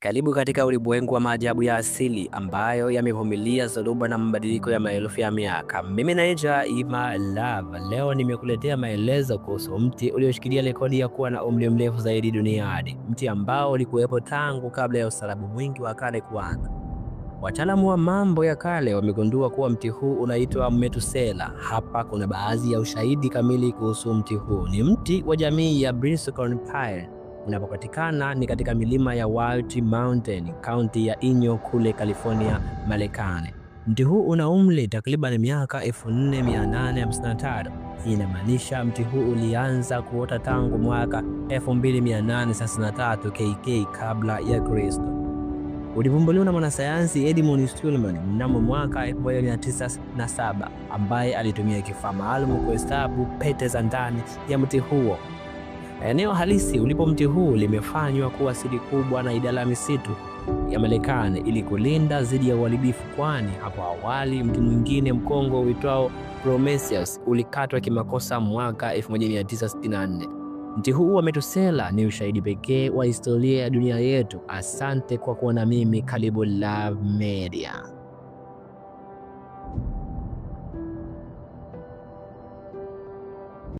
Karibu katika ulimwengu wa maajabu ya asili ambayo yamevumilia dhoruba na mabadiliko ya maelfu ya miaka. Mimi naitwa Ima Love. Leo nimekuletea maelezo kuhusu mti ulioshikilia rekodi ya kuwa na umri mrefu zaidi duniani, mti ambao ulikuwepo tangu kabla ya ustaarabu mwingi wa kale kuanza. Wataalamu wa mambo ya kale wamegundua kuwa mti huu unaitwa Metusela. Hapa kuna baadhi ya ushahidi kamili kuhusu mti huu. Ni mti wa jamii ya Bristlecone Pine. Unapopatikana ni katika milima ya White Mountain, kaunti ya Inyo kule California, Marekani. Mti huu una umri takriban miaka 4853. Hii inamaanisha mti huu ulianza kuota tangu mwaka 2833 KK kabla ya Kristo. Ulivumbuliwa na mwanasayansi Edmund Stillman mnamo mwaka 1907, ambaye alitumia kifaa maalum kuhesabu pete za ndani ya mti huo. Eneo halisi ulipo mti huu limefanywa kuwa siri kubwa na idara ya misitu ya Marekani ili kulinda dhidi ya uharibifu, kwani hapo awali mti mwingine mkongwe uitwao Prometheus ulikatwa kimakosa mwaka 1964. Mti huu wa Metusela ni ushahidi pekee wa historia ya dunia yetu. Asante kwa kuwa na mimi. Karibu Love Media.